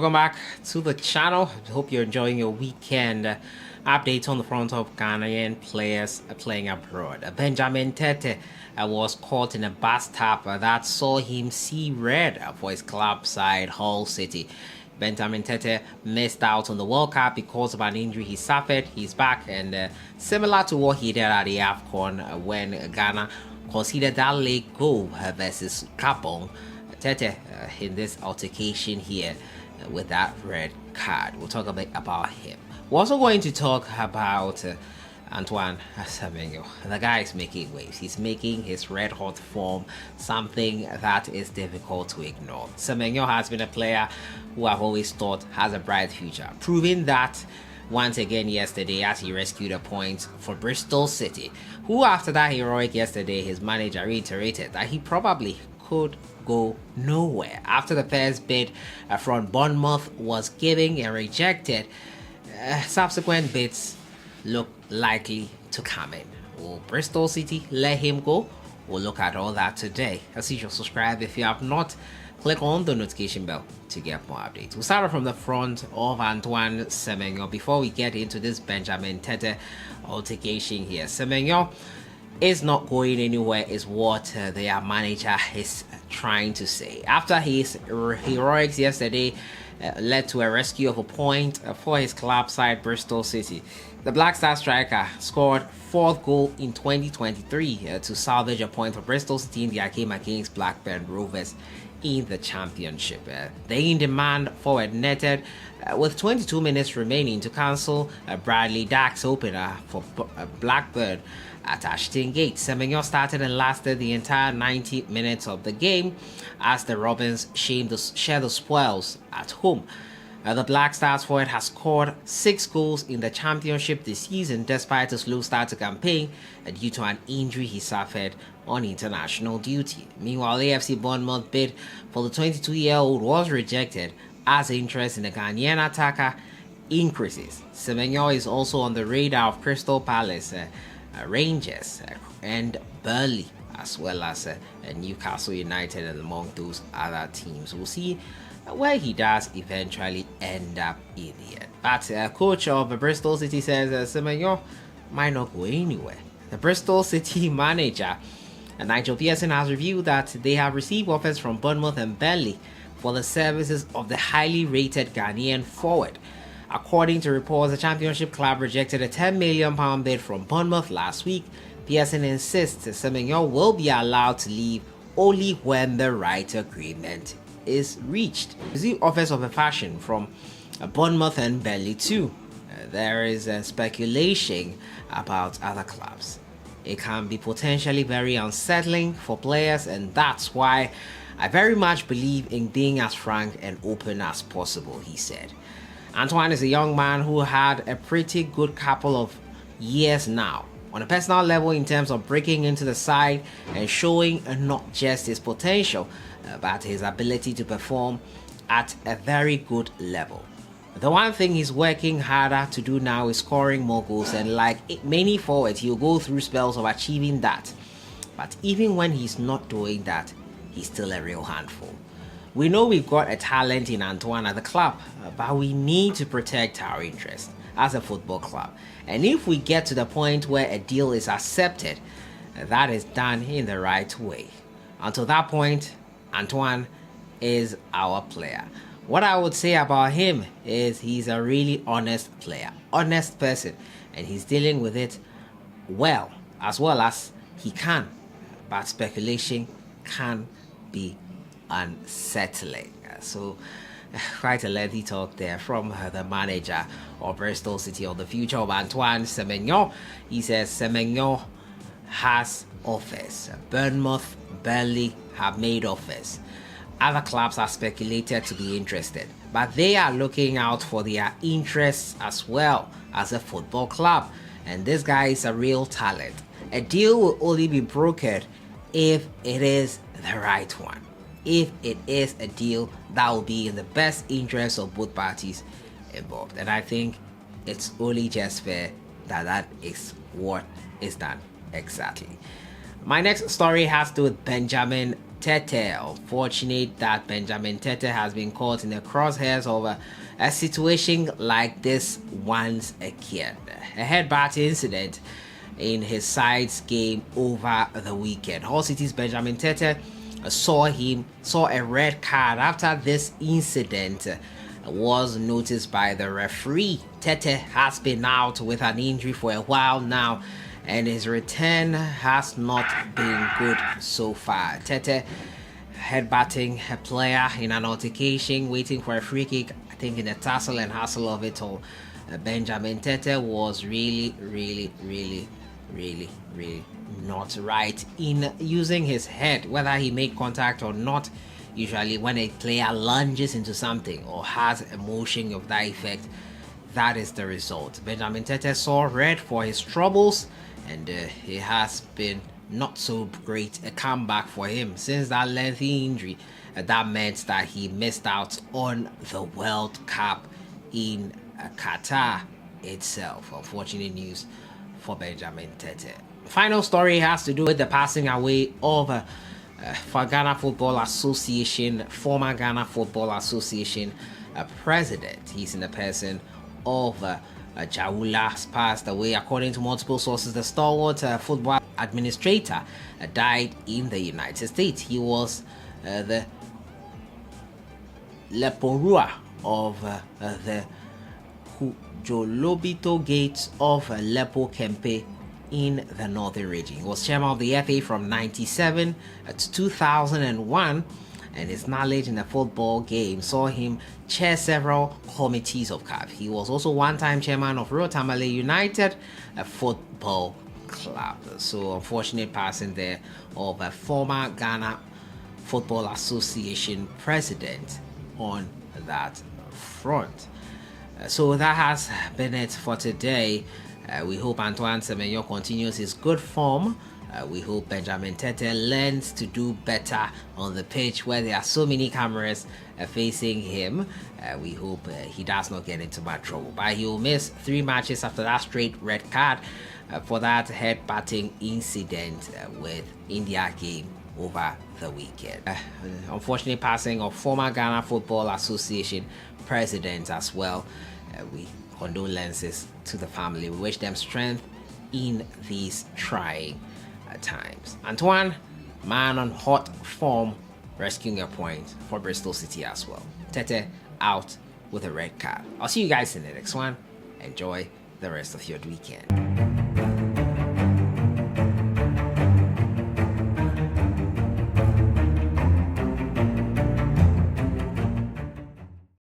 welcome back to the channel. Hope you're enjoying your weekend. Updates on the front of Ghanaian players playing abroad. Benjamin Tetteh was caught in a bus tap that saw him see red for his club side, Hull City. Benjamin Tetteh missed out on the World Cup because of an injury he suffered. He's back, and similar to what he did at the AFCON when Ghana conceded that late goal versus Gabon, Tetteh in this altercation here with that red card. We'll talk a bit about him. We're also going to talk about Antoine. SEMENYO. The guy is making waves. He's making his red hot form something that is difficult to ignore. SEMENYO has been a player who I've always thought has a bright future, proving that once again yesterday as he rescued a point for Bristol City, who after that heroic yesterday, his manager reiterated that he probably could go nowhere after the first bid from Bournemouth was given and rejected. Subsequent bids look likely to come in. Will Bristol City let him go? We'll look at all that today. As usual, subscribe if you have not. Click on the notification bell to get more updates. We'll start from the front of Antoine SEMENYO before we get into this Benjamin Tetteh altercation here. SEMENYO is not going anywhere is what their manager is trying to say. After his heroics yesterday led to a rescue of a point for his club side Bristol City, the Black Star striker scored fourth goal in 2023 to salvage a point for Bristol City in their game against Blackburn Rovers in the championship. The in-demand forward netted with 22 minutes remaining to cancel Bradley Dack's opener for Blackburn at Ashton Gate. SEMENYO started and lasted the entire 90 minutes of the game as the Robins share the spoils at home. The Black Stars forward has scored 6 goals in the championship this season despite a slow start to campaign due to an injury he suffered on international duty. Meanwhile, AFC Bournemouth bid for the 22-year-old was rejected as interest in the Ghanaian attacker increases. SEMENYO is also on the radar of Crystal Palace, Rangers and Burnley, as well as Newcastle United, and among those other teams. We'll see where he does eventually end up in the end. But coach of Bristol City says SEMENYO might not go anywhere. The Bristol City manager Nigel Pearson has revealed that they have received offers from Bournemouth and Burnley for the services of the highly rated Ghanaian forward. According to reports, the Championship club rejected a £10 million bid from Bournemouth last week. Pearson insists SEMENYO will be allowed to leave only when the right agreement is reached. The offers of a fashion from Bournemouth and Burnley too. There is speculation about other clubs. It can be potentially very unsettling for players, and that's why I very much believe in being as frank and open as possible, he said. Antoine is a young man who had a pretty good couple of years now on a personal level in terms of breaking into the side and showing not just his potential but his ability to perform at a very good level. The one thing he's working harder to do now is scoring more goals, and like many forwards, he'll go through spells of achieving that. But even when he's not doing that, he's still a real handful. We know we've got a talent in Antoine at the club, but we need to protect our interest as a football club. And if we get to the point where a deal is accepted, that is done in the right way. Until that point, Antoine is our player. What I would say about him is he's a really honest player, honest person, and he's dealing with it well as he can. But speculation can be unsettling. So quite a lengthy talk there from the manager of Bristol City on the future of Antoine SEMENYO. He says SEMENYO has offers. Bournemouth, Burnley have made offers. Other clubs are speculated to be interested, but they are looking out for their interests as well as a football club. And this guy is a real talent. A deal will only be brokered if it is the right one. If it is a deal that will be in the best interest of both parties involved. And I think it's only just fair that that is what is done exactly. My next story has to do with Benjamin Tetteh. Unfortunate that Benjamin Tetteh has been caught in the crosshairs of a situation like this once again. A headbutt incident in his side's game over the weekend. Hull City's Benjamin Tetteh saw a red card after this incident was noticed by the referee. Tetteh has been out with an injury for a while now, and his return has not been good so far. Tetteh headbutting a player in an altercation, waiting for a free kick, I think in the tussle and hustle of it all. Benjamin Tetteh was really not right in using his head, whether he made contact or not. Usually when a player lunges into something or has a motion of that effect, that is the result. Benjamin Tetteh saw red for his troubles, and it has been not so great a comeback for him since that lengthy injury. That meant that he missed out on the World Cup in Qatar itself. Unfortunate news for Benjamin Tetteh. Final story has to do with the passing away of for Ghana Football Association, former Ghana Football Association president. He's in the person of Jaula, passed away. According to multiple sources, the stalwart football administrator died in the United States. He was the Leporua of the Jolobito Gates of Lepo Kempe in the northern region. He was chairman of the FA from 1997 to 2001, and his knowledge in the football game saw him chair several committees of CAF. He was also one-time chairman of Royal Tamale United Football Club. So unfortunate passing there of a former Ghana Football Association president on that front. So that has been it for today. We hope Antoine SEMENYO continues his good form. We hope Benjamin Tetteh learns to do better on the pitch where there are so many cameras facing him. We hope he does not get into bad trouble. But he will miss 3 matches after that straight red card for that head-batting incident with India game over the weekend. Unfortunate passing of former Ghana Football Association president as well. We condolences to the family. We wish them strength in these trying times. Antoine, man on hot form, rescuing a point for Bristol City as well. Tetteh out with a red card. I'll see you guys in the next one. Enjoy the rest of your weekend.